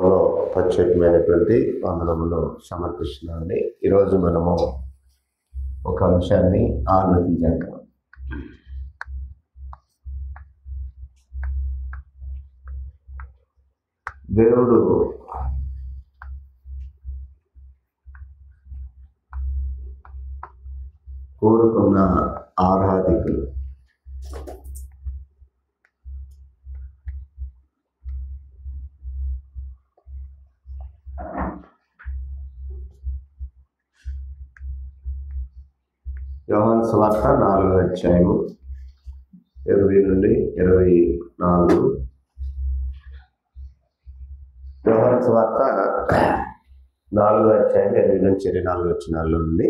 నామములో ప్రత్యేకమైనటువంటి వందనములు సమర్పిస్తున్నామండి. ఈరోజు మనము ఒక అంశాన్ని ఆలోచించాము. దేవుడు కోరుకున్న ఆరాధికులు. యోహాను సువార్త 4వ అధ్యాయము 20 నుండి 24. యోహాను సువార్త 4వ అధ్యాయం 20 నుంచి 24 వచనాల్లో నుండి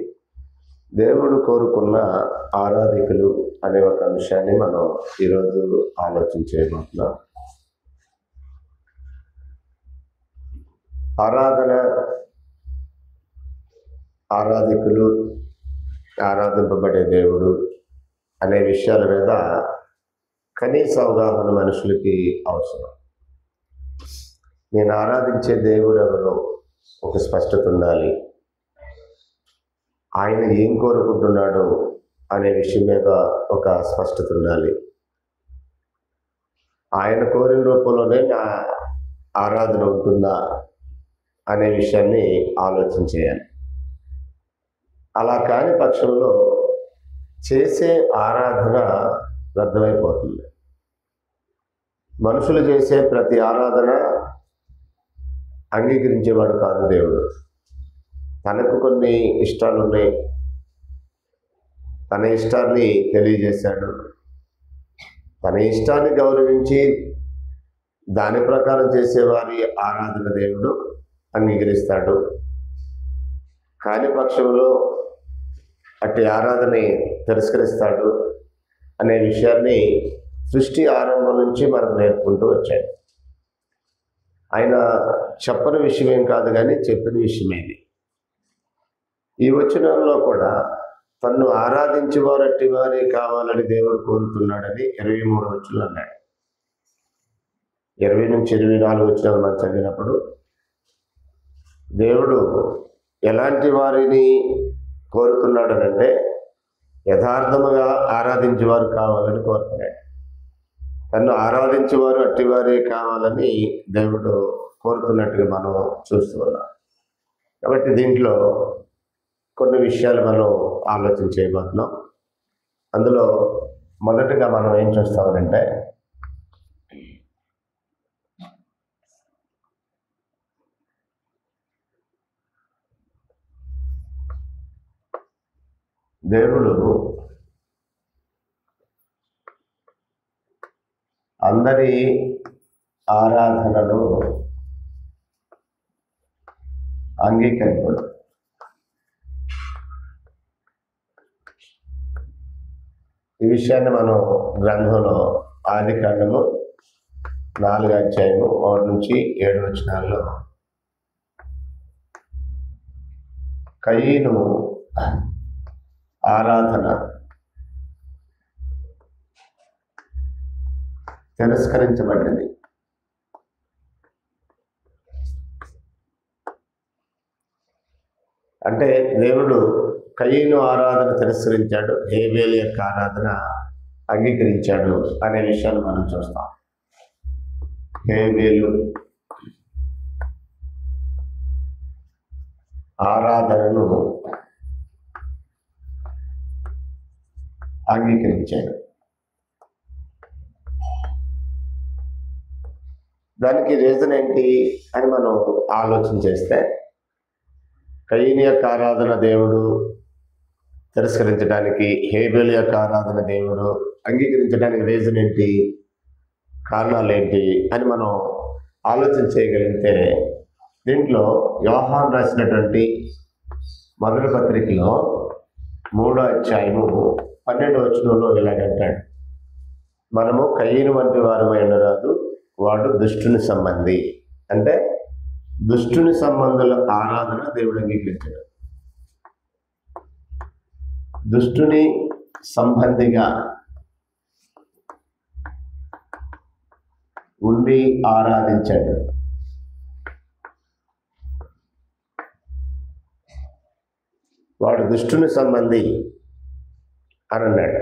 దేవుడు కోరుకున్న ఆరాధికులు అనే ఒక అంశాన్ని మనం ఈరోజు ఆలోచించబోతున్నాం. ఆరాధికులు, ఆరాధింపబడే దేవుడు అనే విషయాల మీద కనీస అవగాహన మనుషులకి అవసరం. నేను ఆరాధించే దేవుడు ఎవరో ఒక స్పష్టత ఉండాలి. ఆయన ఏం కోరుకుంటున్నాడో అనే విషయం మీద ఒక స్పష్టత ఉండాలి. ఆయన కోరిన రూపంలోనే నా ఆరాధన ఉంటుందా అనే విషయాన్ని ఆలోచించేయాలి. అలా కాని పక్షంలో చేసే ఆరాధన వ్యర్థమైపోతుంది. మనుషులు చేసే ప్రతి ఆరాధన అంగీకరించేవాడు కాదు దేవుడు. తనకు కొన్ని ఇష్టాలు ఉన్నాయి, తన ఇష్టాన్ని తెలియజేశాడు. తన ఇష్టాన్ని గౌరవించి దాని ప్రకారం చేసేవారి ఆరాధన దేవుడు అంగీకరిస్తాడు. కాని పక్షంలో అట్టి ఆరాధనని తిరస్కరిస్తాడు అనే విషయాన్ని సృష్టి ఆరంభం నుంచి మనం నేర్పుకుంటూ వచ్చాడు. ఆయన చెప్పని విషయమేం కాదు, కానీ చెప్పిన విషయమేది. ఈ వచనంలో కూడా తన్ను ఆరాధించేవారు అట్టి వారే కావాలని దేవుడు కోరుతున్నాడని 23వ వచనంలో అన్నాడు. 20 నుంచి 24 వచనాలు మనం చదివినప్పుడు దేవుడు ఎలాంటి వారిని కోరుతున్నాడనంటే యథార్థముగా ఆరాధించేవారు కావాలని కోరుతున్నాడు. తన్ను ఆరాధించేవారు అట్టివారే కావాలని దేవుడు కోరుతున్నట్టుగా మనం చూస్తూ ఉన్నాం. కాబట్టి దీంట్లో కొన్ని విషయాలు మనం ఆలోచన చేయబోతున్నాం. అందులో మొదటగా మనం ఏం చూస్తామంటే, దేవుడు అందరి ఆరాధనను అంగీకరించడు. ఈ విషయాన్ని మనం గ్రంథంలో ఆదికాండము 4వ అధ్యాయము 1 నుంచి 7 వచనాల్లో కయీను ఆరాధన తిరస్కరించబడ్డది. అంటే దేవుడు కయీను ఆరాధన తిరస్కరించాడు, హేబేలు యొక్క ఆరాధన అంగీకరించాడు అనే విషయాన్ని మనం చూస్తాం. హేబేలు ఆరాధనను అంగీకరించాడు. దానికి రీజన్ ఏంటి అని మనం ఆలోచన చేస్తే, కయీను యొక్క ఆరాధన దేవుడు తిరస్కరించడానికి, హేబేలు యొక్క ఆరాధన దేవుడు అంగీకరించడానికి రీజన్ ఏంటి, కారణాలు ఏంటి అని మనం ఆలోచన చేయగలిగితే, దీంట్లో యోహాను రాసినటువంటి మొదటి పత్రికలో 3వ అధ్యాయము 12వ వచనంలో ఇలాగంటాడు, మనము కయీను వంటి వారమై ఉండరాదు, వాడు దుష్టుని సంబంధి. అంటే దుష్టుని సంబంధుల ఆరాధన దేవుడు అంగీకరించాడు. దుష్టుని సంబంధిగా ఉండి ఆరాధించాడు. వాడు దుష్టుని సంబంధి అని అన్నాడు.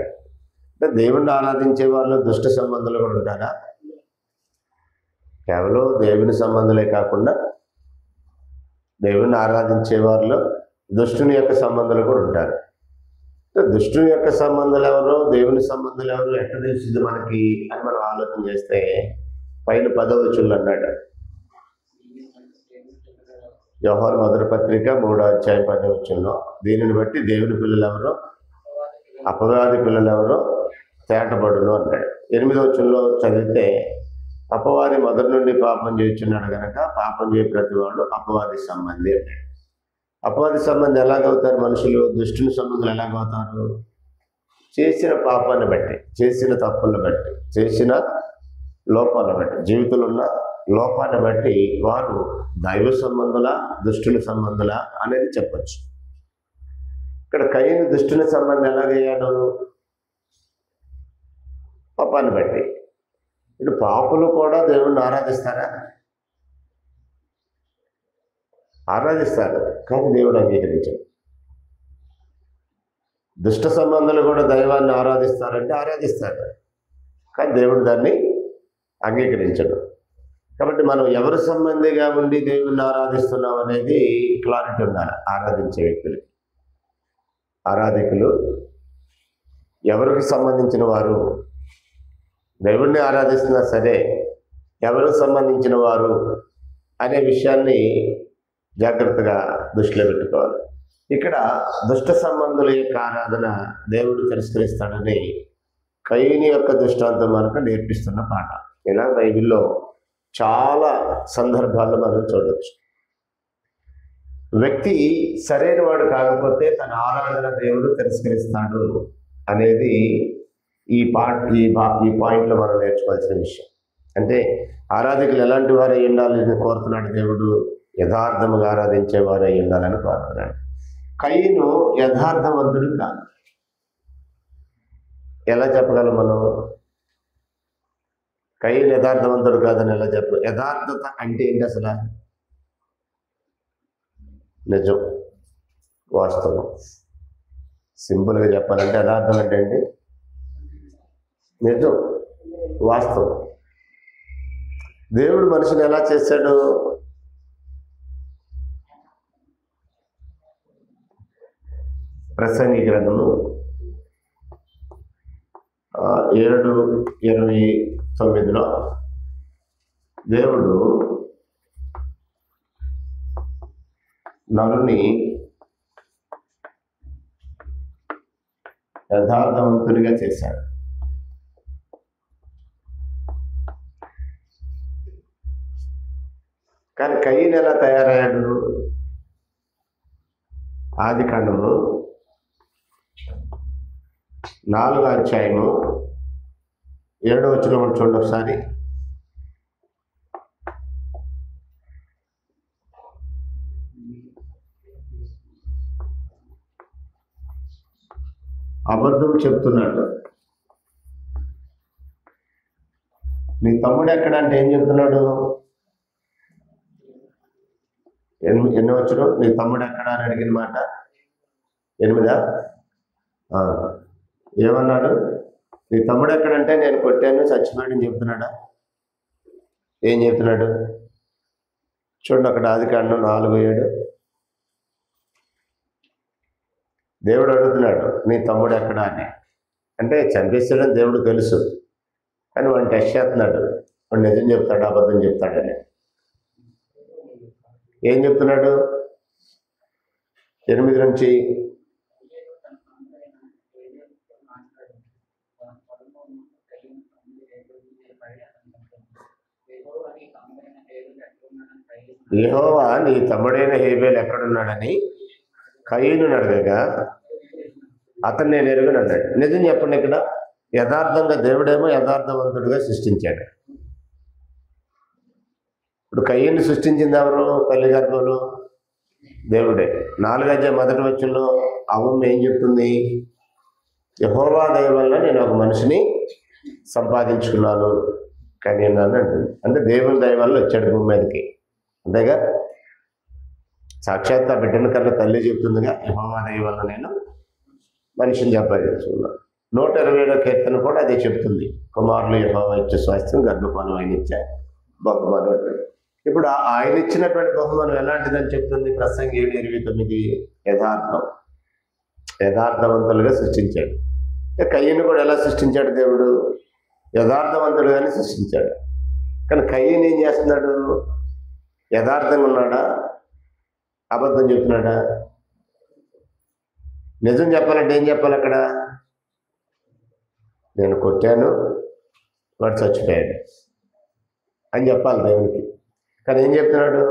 అంటే దేవుణ్ణి ఆరాధించే వాళ్ళు దుష్ట సంబంధులు కూడా ఉంటారా? కేవలం దేవుని సంబంధులే కాకుండా దేవుణ్ణి ఆరాధించే వారిలో దుష్టుని యొక్క సంబంధాలు కూడా ఉంటారు. దుష్టుని యొక్క సంబంధాలు ఎవరో దేవుని సంబంధాలు ఎవరో ఎట్లా తెలిసింది మనకి అని మనం ఆలోచన చేస్తే పైన 10వ వచనంలో అన్నాడు. యోహాను మొదటి పత్రిక 3వ అధ్యాయం 10వ వచనంలో దీనిని బట్టి దేవుని పిల్లలు ఎవరో అపవాది పిల్లలు ఎవరో తేటబడును అన్నాడు. 8వ వచనంలో చదివితే అపవాది మొదటి నుండి పాపం చేస్తున్నాడు కనుక పాపం చేయ ప్రతివాడు అపవాది సంబంధి అన్నాడు. అపవాది సంబంధి ఎలాగవుతారు? మనుషులు దుష్టుని సంబంధులు ఎలాగవుతారు? చేసిన పాపాన్ని బట్టి, చేసిన తప్పులను బట్టి, చేసిన లోపాలను బట్టి, జీవితంలో ఉన్న లోపాన్ని బట్టి వారు దైవ సంబంధుల దుష్టుని సంబంధుల అనేది చెప్పచ్చు. ఇక్కడ కయ్యను దుష్టుని సంబంధం ఎలాగయ్యాడు? పాపాన్ని బట్టి. ఇటు పాపులు కూడా దేవుణ్ణి ఆరాధిస్తారా? ఆరాధిస్తారు, కానీ దేవుడు అంగీకరించాడు. దుష్ట సంబంధాలు కూడా దైవాన్ని ఆరాధిస్తారంటే ఆరాధిస్తారు, కానీ దేవుడు దాన్ని అంగీకరించడు. కాబట్టి మనం ఎవరి సంబంధిగా ఉండి దేవుణ్ణి ఆరాధిస్తున్నాం అనేది క్లారిటీ ఉండాలి. ఆరాధించే వ్యక్తులు, ఆరాధికులు ఎవరికి సంబంధించిన వారు, దేవుణ్ణి ఆరాధిస్తున్నా సరే ఎవరికి సంబంధించిన వారు అనే విషయాన్ని జాగ్రత్తగా దృష్టిలో పెట్టుకోవాలి. ఇక్కడ దుష్ట సంబంధుల యొక్క ఆరాధన దేవుడు తిరస్కరిస్తాడని కయీను యొక్క దృష్టాంతం మనకు నేర్పిస్తున్న పాట. ఇలా బైబిల్లో చాలా సందర్భాల్లో మనం చూడవచ్చు. వ్యక్తి సరైన వాడు కాకపోతే తన ఆరాధన దేవుడు తిరస్కరిస్తాడు అనేది ఈ పాయింట్లో మనం నేర్చుకోవాల్సిన విషయం. అంటే ఆరాధకులు ఎలాంటి వారై ఉండాలని కోరుతున్నాడు దేవుడు? యథార్థముగా ఆరాధించే వారై ఉండాలని కోరుతున్నాడు. కయీను యథార్థవంతుడు కాదు. ఎలా చెప్పగలం మనం? కయీను యథార్థవంతుడు కాదని ఎలా చెప్ప? యథార్థత అంటే ఏంటి అసలు? నిజం, వాస్తవం. సింపుల్గా చెప్పాలంటే యథార్థం అంటే ఏంటి? నిజం, వాస్తవం. దేవుడు మనిషిని ఎలా చేశాడు? ప్రసంగి గ్రంథము 7:29లో దేవుడు నరుని యథార్థవంతునిగా చేశాడు. కానీ కయీను ఎలా తయారయ్యాడు? ఆదికాండము 4వ అధ్యాయము 7వ వచనం చూడండి ఒకసారి. అబద్ధం చెప్తున్నాడు. నీ తమ్ముడు ఎక్కడ అంటే ఏం చెప్తున్నాడు? ఎన్నో వచ్చిన నీ తమ్ముడు ఎక్కడ అని అడిగిన మాట 8. ఏమన్నాడు? నీ తమ్ముడు ఎక్కడంటే నేను కొట్టాను చచ్చిపోయాడని చెప్తున్నాడా? ఏం చెప్తున్నాడు చూడండి అక్కడ. ఆదికాండం 4:7 దేవుడు అడుగుతున్నాడు నీ తమ్ముడు ఎక్కడా అని. అంటే చంపేస్తాడని దేవుడు తెలుసు, కానీ వాడిని టెస్ట్ చేస్తున్నాడు. వాడు నిజం చెప్తాడు అబద్ధం చెప్తాడని. ఏం చెప్తున్నాడు? 8 నుంచి యెహోవా నీ తమ్ముడైన హేబేలు ఎక్కడున్నాడని కయీను అడగగా అతను నేను ఎరుగను అన్నాడు. నిజం చెప్పండి, ఇక్కడ యథార్థంగా దేవుడేమో యథార్థవంతుడిగా సృష్టించాడు. ఇప్పుడు కయీను సృష్టించింది ఎవరు? తల్లి గర్భంలో దేవుడే. 4వ అధ్యాయం 1వ వచనంలో అవ్వమ్మ ఏం చెప్తుంది? యెహోవా దయ వల్ల నేను ఒక మనిషిని సంపాదించుకున్నాను కానీ అంటుంది. అంటే దేవుని దయ వల్ల వచ్చాడు భూమి మీదకి, అంతేగా. సాక్షాత్ ఆ బిడ్డను కన్నా తల్లి చెప్తుందిగా, యెహోవా దయ వల్ల నేను మనిషిని సంపాదించుకున్నాను. 127వ కీర్తన కూడా అదే చెప్తుంది. కుమారులు యెహోవా ఇచ్చే స్వాస్థ్యం, గర్భఫలం ఆయన ఇచ్చే బహుమానం అంటాడు. ఇప్పుడు ఆయన ఇచ్చినటువంటి బహుమానం ఎలాంటిదని చెప్తుంది ప్రసంగి 7:29. యథార్థవంతులుగా సృష్టించాడు. కయ్యను కూడా ఎలా సృష్టించాడు దేవుడు? యథార్థవంతుడుగానే సృష్టించాడు. కానీ కయ్యను ఏం చేస్తున్నాడు? యథార్థంగా ఉన్నాడా, అబద్ధం చెప్తున్నాడా? నిజం చెప్పాలంటే ఏం చెప్పాలి అక్కడ? నేను కొట్టాను, వాడు చచ్చిపోయాడు అని చెప్పాలి దేవునికి. కానీ ఏం చెప్తున్నాడు?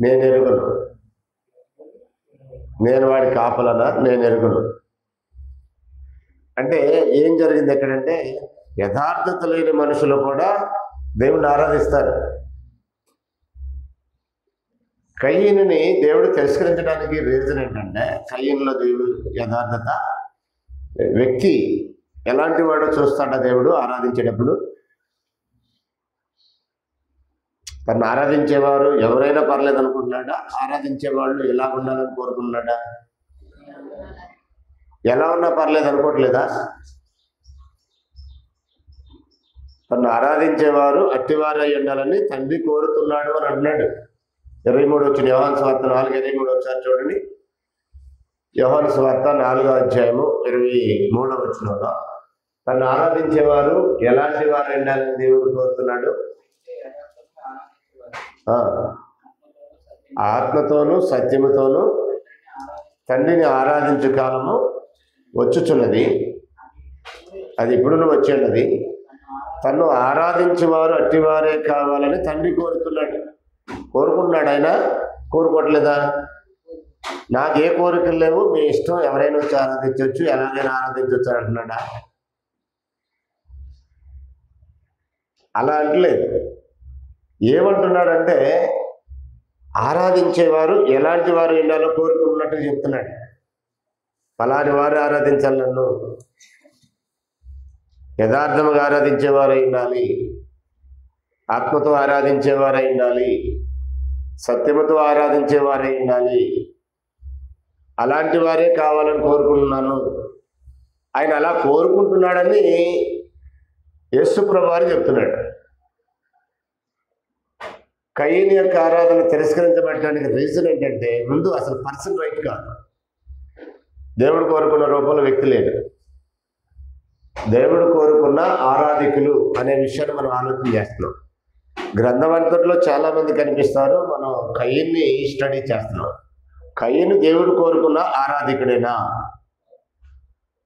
నేను ఎరుగును, నేను వాడి కాపలనా, నేను ఎరుగును. అంటే ఏం జరిగింది ఎక్కడంటే, యథార్థత లేని మనుషులు కూడా దేవుణ్ణి ఆరాధిస్తారు. కయ్యనుని దేవుడు తిరస్కరించడానికి రీజన్ ఏంటంటే, కయ్యనులో దేవుడు యథార్థత, వ్యక్తి ఎలాంటి వాడో చూస్తాడా దేవుడు ఆరాధించేటప్పుడు. తను ఆరాధించేవారు ఎవరైనా పర్లేదు అనుకుంటున్నాడా? ఆరాధించేవాళ్ళు ఎలా ఉండాలని కోరుకుంటున్నాడా? ఎలా ఉన్నా పర్లేదు అనుకోవట్లేదా? తను ఆరాధించేవారు అట్టివారై ఉండాలని తండ్రి కోరుతున్నాడు అని అంటున్నాడు. 23 వచ్చిన యోహాను సువార్త 4:23 ఒకసారి చూడండి. యోహాను సువార్త 4వ అధ్యాయము 23వ వచనంలో తను ఆరాధించేవారు ఎలాంటి వారు ఉండాలని దేవుడు కోరుతున్నాడు? ఆత్మతోనూ సత్యముతోనూ తండ్రిని ఆరాధించు కాలము వచ్చుచున్నది, అది ఇప్పుడు వచ్చేది. తను ఆరాధించేవారు అట్టివారే కావాలని తండ్రి కోరుకుంటున్నాడు. ఆయన కోరుకోవట్లేదా? నాకే కోరికలు లేవు, మీ ఇష్టం, ఎవరైనా వచ్చి ఆరాధించవచ్చు, ఎలాగైనా ఆరాధించవచ్చు అంటున్నాడా? అలా అంటలేదు. ఏమంటున్నాడంటే, ఆరాధించేవారు ఎలాంటి వారు ఉండాలో కోరుకున్నట్టు చెప్తున్నాడు. ఫలాని వారు ఆరాధించాలి, నన్ను యథార్థముగా ఆరాధించేవారై ఉండాలి, ఆత్మతో ఆరాధించేవారై ఉండాలి, సత్యముతో ఆరాధించేవారై ఉండాలి, అలాంటి వారే కావాలని కోరుకుంటున్నాను. ఆయన అలా కోరుకుంటున్నాడని యేసు ప్రభువారు చెప్తున్నాడు. కయ్యను యొక్క ఆరాధన తిరస్కరించబడటానికి రీజన్ ఏంటంటే, ముందు అసలు పర్సన్ రైట్ కాదు. దేవుడు కోరుకున్న రూపంలో వ్యక్తి లేడు. దేవుడు కోరుకున్న ఆరాధికులు అనే విషయాన్ని మనం ఆలోచన చేస్తున్నాం. గ్రంథవంతుల్లో చాలా మంది కనిపిస్తారు. మనం కయ్యన్ని స్టడీ చేస్తున్నాం. కయ్యను దేవుడు కోరుకున్న ఆరాధికుడేనా?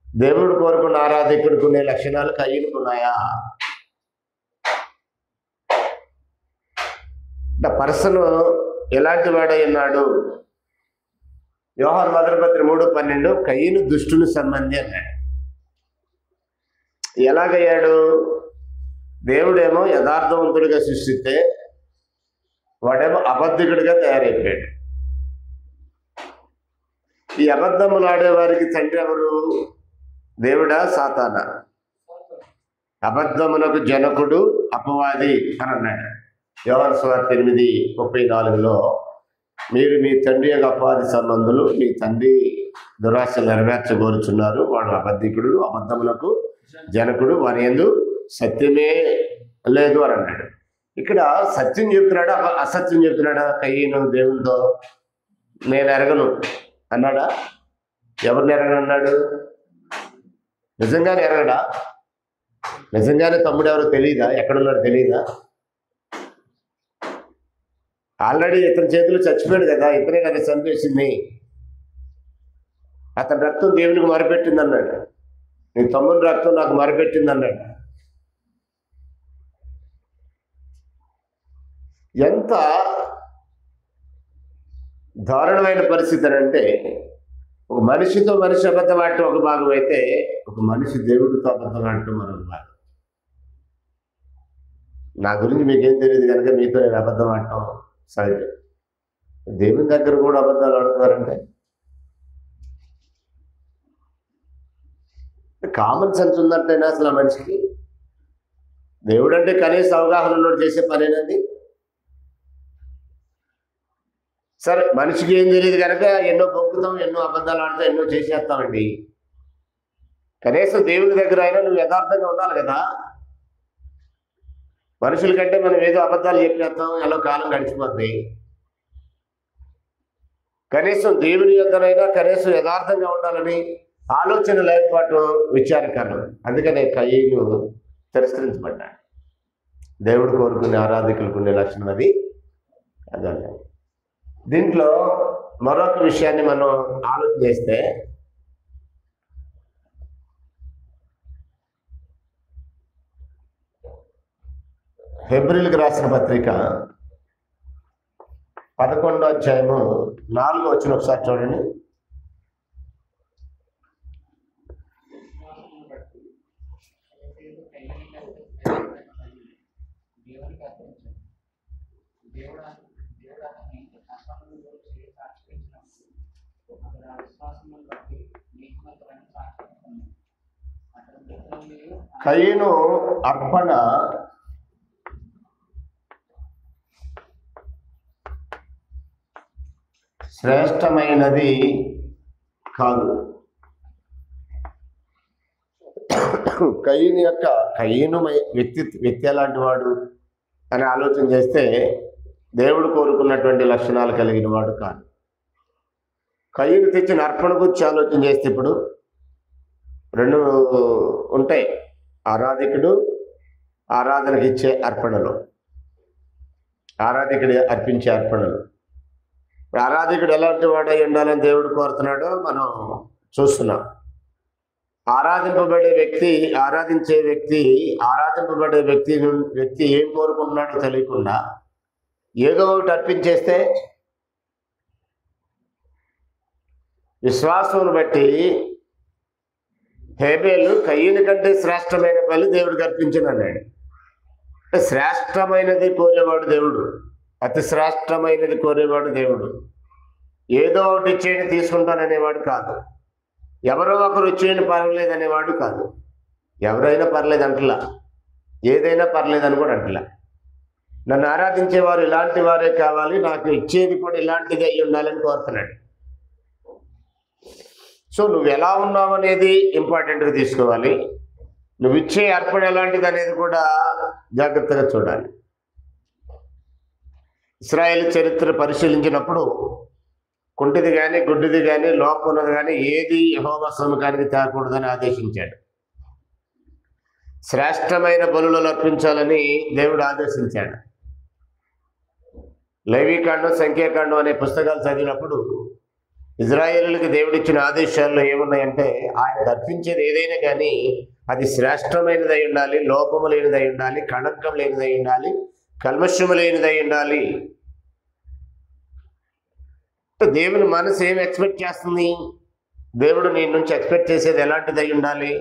దేవుడు కోరుకున్న ఆరాధికుడికి ఉండే లక్షణాలు కయ్యనుకు ఉన్నాయా? పర్సన్ ఎలాంటి వాడై ఉన్నాడు? యోహాను మొదటి పత్రిక 3:12 కయ్యను దుష్టుని సంబంధి అన్నాడు. ఎలాగయ్యాడు? దేవుడేమో యథార్థవంతుడిగా సృష్టిస్తే వాడేమో అబద్ధికుడిగా తయారైపోయాడు. ఈ అబద్ధములు ఆడేవారికి తండ్రి ఎవరు? దేవుడా, సాతానా? అబద్ధమునకు జనకుడు అపవాది అని అన్నాడు. యోహాను సువార్త 8:34 మీరు మీ తండ్రి యొక్క అపవాది సంబంధులు, మీ తండ్రి దురాశ నెరవేర్చగోరుచున్నారు, వాడు అబద్ధికుడు, అబద్ధములకు జనకుడు, వారి యందు సత్యమే లేదు అని అన్నాడు. ఇక్కడ సత్యం చెప్తున్నాడా, అసత్యం చెప్తున్నాడా? కయ్యను దేవునితో నేను ఎరగను అన్నాడా? ఎవరిని ఎరగను అన్నాడు? నిజంగానే ఎరగడా? నిజంగానే తమ్ముడు ఎవరో తెలియదా? ఎక్కడున్నాడు తెలియదా? ఆల్రెడీ ఇతని చేతులు చచ్చిపోయాడు కదా, ఇతనే కదా చంపేసింది. అతని రక్తం దేవునికి మరపెట్టింది అన్నాడు. నీ తమ్ముని రక్తం నాకు మరపెట్టింది అన్నాడు. ఎంత దారుణమైన పరిస్థితి అంటే, ఒక మనిషితో మనిషి అబద్ధం ఆడటం ఒక భాగం అయితే, ఒక మనిషి దేవుడితో అబద్ధం ఆడటం మరొక భాగం. నా గురించి మీకేం తెలియదు కనుక మీతో నేను అబద్ధం ఆడటం సహజం. దేవుని దగ్గర కూడా అబద్ధాలు ఆడుతున్నారంటే కామన్ సెన్స్ ఉందంటేనే అసలు ఆ మనిషికి. దేవుడు అంటే కనీస అవగాహన ఉన్నోడు చేసే పనేనండి. సరే, మనిషికి ఏం తెలియదు కనుక ఎన్నో బొక్కుతాం, ఎన్నో అబద్ధాలు ఆడతాం, ఎన్నో చేసేస్తామండి. కనీసం దేవుని దగ్గర అయినా నువ్వు యథార్థంగా ఉండాలి కదా. మనుషుల కంటే మనం ఏదో అబద్ధాలు చెప్పేస్తాం, ఎలా కాలం గడిచిపోద్ది. కనీసం దేవుని యొద్దనైనా కనీసం యథార్థంగా ఉండాలని ఆలోచన లేకపోవటం విచారకరం. అందుకనే కయీను తిరస్కరించబడ్డాడు. దేవుడు కోరుకునే ఆరాధకులకు ఉండే లక్షణం అది అదే. దీంట్లో మరొక విషయాన్ని మనం ఆలోచన చేస్తే, హెబ్రీయులకు రాసిన పత్రిక 11వ అధ్యాయము 4వ వచనం ఒకసారి చూడండి. కయీను అర్పణ శ్రేష్టమైనది కాదు. కయీను వ్యక్తి ఎలాంటి వాడు అని ఆలోచన చేస్తే దేవుడు కోరుకున్నటువంటి లక్షణాలు కలిగిన వాడు కాదు. కయీను తెచ్చిన అర్పణ గురించి ఆలోచన చేస్తే ఇప్పుడు రెండు ఉంటాయి. ఆరాధకుడు, ఆరాధనకి ఇచ్చే అర్పణలు, ఆరాధకుడు అర్పించే అర్పణలు. ఆరాధకుడు ఎలాంటి వాడై ఉండాలని దేవుడు కోరుతున్నాడో మనం చూస్తున్నాం. ఆరాధింపబడే వ్యక్తి ఏం కోరుకుంటున్నాడో తెలియకుండా ఏదో ఒకటి అర్పించేస్తే విశ్వాసం బట్టి హేబేలు కయీను కంటే శ్రేష్టమైన బలి దేవుడికి అర్పించిన అన్నాడు. శ్రేష్టమైనది కోరేవాడు దేవుడు, అతి శ్రేష్టమైనది కోరేవాడు దేవుడు. ఏదో ఒకటి ఇచ్చేయండి తీసుకుంటాననేవాడు కాదు. ఎవరో ఒకరు ఇచ్చేయండి పర్వాలేదు అనేవాడు కాదు. ఎవరైనా పర్లేదు అంటలా, ఏదైనా పర్లేదని కూడా అంటలా. నన్ను ఆరాధించేవారు ఇలాంటి వారే కావాలి, నాకు ఇచ్చేది కూడా ఇలాంటిది అయి ఉండాలని కోరుతున్నాడు. సో నువ్వు ఎలా ఉన్నావు అనేది ఇంపార్టెంట్గా తీసుకోవాలి. నువ్వు ఇచ్చే అర్పణ ఎలాంటిది అనేది కూడా జాగ్రత్తగా చూడాలి. ఇశ్రాయేలు చరిత్ర పరిశీలించినప్పుడు కుంటిది కానీ గుడ్డిది కానీ లోపం ఉన్నది కానీ ఏది యెహోవా సముఖానికి తేకూడదని ఆదేశించాడు. శ్రేష్టమైన బలులను అర్పించాలని దేవుడు ఆదేశించాడు. లేవీకాండం, సంఖ్యాకాండం అనే పుస్తకాలు చదివినప్పుడు ఇజ్రాయేలులకు దేవుడిచ్చిన ఆదేశాల్లో ఏమున్నాయంటే, ఆయన అర్పించేది ఏదైనా కానీ అది శ్రేష్టమైనదై ఉండాలి, లోపము లేనిదై ఉండాలి, కళంకం లేనిదై ఉండాలి, కల్మషము లేనిదై ఉండాలి. దేవుని మనసు ఏం ఎక్స్పెక్ట్ చేస్తుంది? దేవుడు నీ నుంచి ఎక్స్పెక్ట్ చేసేది ఎలాంటిదై ఉండాలి?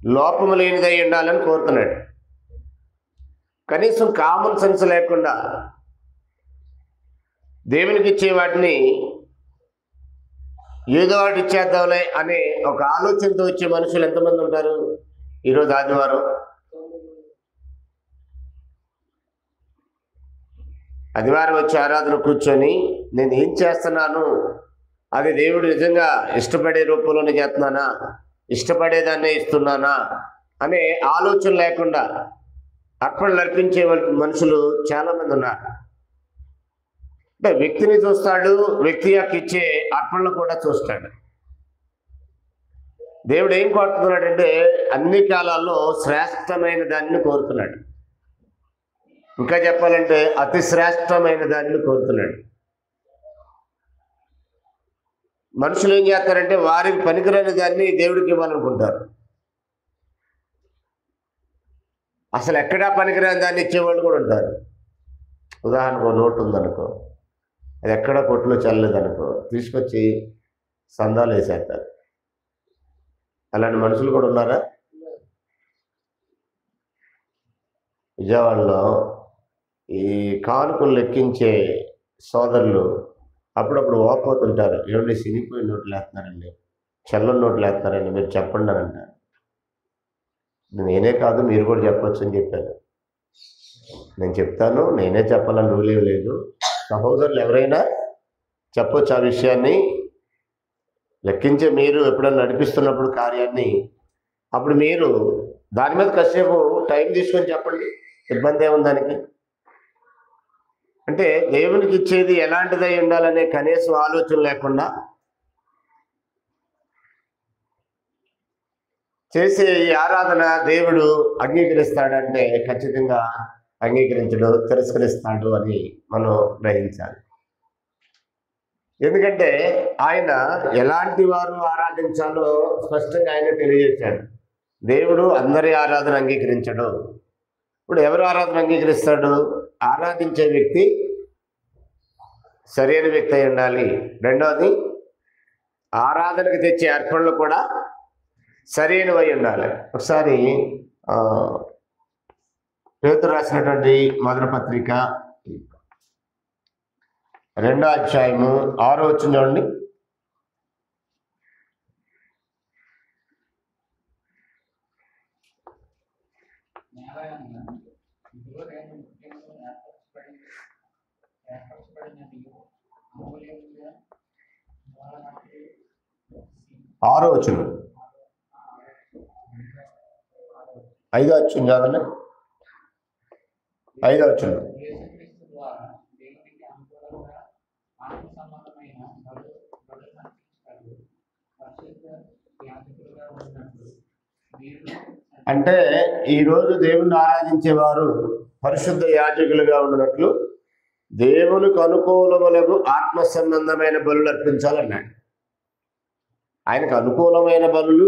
లోపము లేనిదై ఉండాలని కోరుతున్నాడు. కనీసం కామన్ సెన్స్ లేకుండా దేవునికి ఇచ్చే వాటిని ఏదో ఒకటి ఇచ్చేద్దాంలే అనే ఒక ఆలోచనతో వచ్చే మనుషులు ఎంతమంది ఉంటారు? ఈరోజు ఆదివారం వచ్చి ఆరాధన కూర్చొని నేను ఏం చేస్తున్నాను, అది దేవుడు నిజంగా ఇష్టపడే రూపంలోనే చేస్తున్నానా, ఇష్టపడేదాన్నే ఇస్తున్నానా అనే ఆలోచన లేకుండా అర్పణలు అర్పించే మనుషులు చాలామంది ఉన్నారు. అంటే వ్యక్తిని చూస్తాడు, వ్యక్తి యొక్క ఇచ్చే అర్పణలు కూడా చూస్తాడు. దేవుడు ఏం కోరుతున్నాడంటే అన్ని కాలాల్లో శ్రేష్టమైన దానిని కోరుతున్నాడు. ఇంకా చెప్పాలంటే అతి శ్రేష్టమైన దానిని కోరుతున్నాడు. మనుషులు ఏం చేస్తారంటే వారికి పనికిరాని దాన్ని దేవుడికి ఇవ్వాలనుకుంటారు. అసలు ఎక్కడా పనికిరాని దాన్ని ఇచ్చేవాళ్ళు కూడా ఉంటారు. ఉదాహరణకు నోటు ఉందనుకో, అది ఎక్కడ కొట్టులో చల్లలేదనుకో తీసుకొచ్చి సందాలు వేసేస్తారు. అలాంటి మనుషులు కూడా ఉన్నారా? విజయవాడలో ఈ కానుకలు లెక్కించే సోదరులు అప్పుడప్పుడు ఓపోతుంటారు. ఏమండి సినిపోయిన నోట్లు వేస్తున్నారండి, చల్లని నోట్లు వేస్తున్నారండి, మీరు చెప్పండి అని అంటారు. నేనే కాదు మీరు కూడా చెప్పొచ్చు అని చెప్పాను. నేను చెప్తాను, నేనే చెప్పాలని రూల్ ఏం లేదు. సహోదరులు ఎవరైనా చెప్పొచ్చు ఆ విషయాన్ని. లెక్కించే మీరు ఎప్పుడన్నా నడిపిస్తున్నప్పుడు కార్యాన్ని, అప్పుడు మీరు దాని మీద కాసేపు టైం తీసుకొని చెప్పండి, ఇబ్బంది ఏముంది దానికి. అంటే దేవునికి ఇచ్చేది ఎలాంటిదై ఉండాలనే కనీసం ఆలోచన లేకుండా చేసే ఈ ఆరాధన దేవుడు అంగీకరిస్తాడంటే ఖచ్చితంగా అంగీకరించడు, తిరస్కరిస్తాడు అని మనం గ్రహించాలి. ఎందుకంటే ఆయన ఎలాంటి వారు ఆరాధించాలో స్పష్టంగా ఆయన తెలియజేశాడు. దేవుడు అందరి ఆరాధన అంగీకరించడు. ఇప్పుడు ఎవరు ఆరాధన అంగీకరిస్తాడు? ఆరాధించే వ్యక్తి సరైన వ్యక్తి అయి ఉండాలి. రెండవది, ఆరాధనకు తెచ్చే అర్పణలు కూడా సరైనవై ఉండాలి. ఒకసారి పేతురు రాసినటువంటి మొదటి పత్రిక 2వ అధ్యాయము 6వ వచనం చూడండి. ఆరో వచనం, 5వ వచనం చదవండి. 5వ వచనం, అంటే ఈరోజు దేవుణ్ణి ఆరాధించేవారు పరిశుద్ధ యాజకులుగా ఉన్నట్లు దేవునికి అనుకూలములకు ఆత్మ సంబంధమైన బలులు అర్పించాలన్నాడు. ఆయనకు అనుకూలమైన బలులు,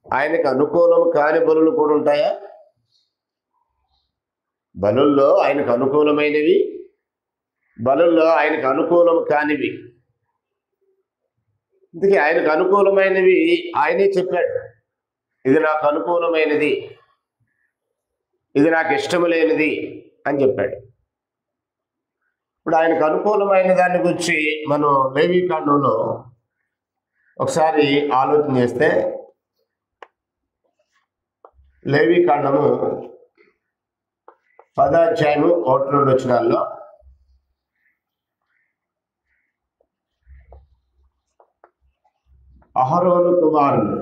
ఆయనకు అనుకూలం కాని బలులు కూడా ఉంటాయా? బలుల్లో ఆయనకు అనుకూలమైనవి, బలుల్లో ఆయనకు అనుకూలం కానివి. అందుకే ఆయనకు అనుకూలమైనవి ఆయనే చెప్పాడు. ఇది నాకు అనుకూలమైనది, ఇది నాకు ఇష్టము లేనిది అని చెప్పాడు. ఇప్పుడు ఆయనకు అనుకూలమైన దాని గురించి మనం లేవీకాండంలో ఒకసారి ఆలోచన చేస్తే, లేవీకాండము 10వ అధ్యాయము 1-2 వచనాల్లో అహరోను కుమారులు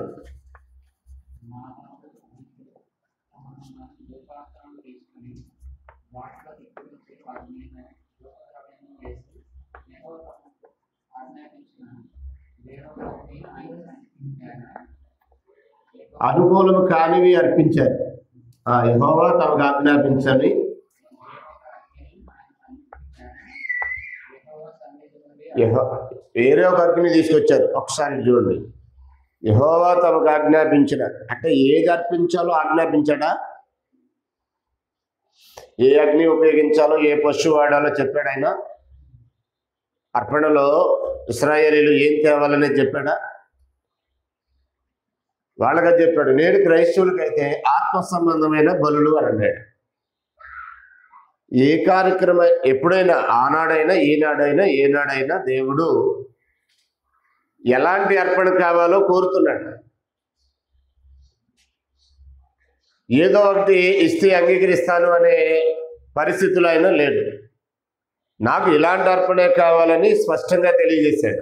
అనుకూలము కానివి అర్పించారు. యెహోవా తమకు ఆజ్ఞాపించని వేరే ఒక అగ్ని తీసుకొచ్చారు. ఒకసారి చూడండి, యెహోవా తమకు ఆజ్ఞాపించిన అంటే ఏది అర్పించాలో ఆజ్ఞాపించాడా? ఏ అగ్ని ఉపయోగించాలో, ఏ పశువు వాడాలో చెప్పాడు ఆయన. అర్పణలో ఇశ్రాయేలీలు ఏం తేవాలనే చెప్పాడా? వాళ్ళగా చెప్పాడు. నేడు క్రైస్తవులకైతే ఆత్మ సంబంధమైన బలులు అని అన్నాడు. ఏ కార్యక్రమం ఎప్పుడైనా, ఆనాడైనా, ఈనాడైనా, ఏనాడైనా దేవుడు ఎలాంటి అర్పణ కావాలో కోరుతున్నాడు. ఏదో ఒకటి ఇస్తే అంగీకరిస్తాను అనే పరిస్థితులు అయినా లేదు. నాకు ఇలాంటి అర్పణే కావాలని స్పష్టంగా తెలియజేశాడు.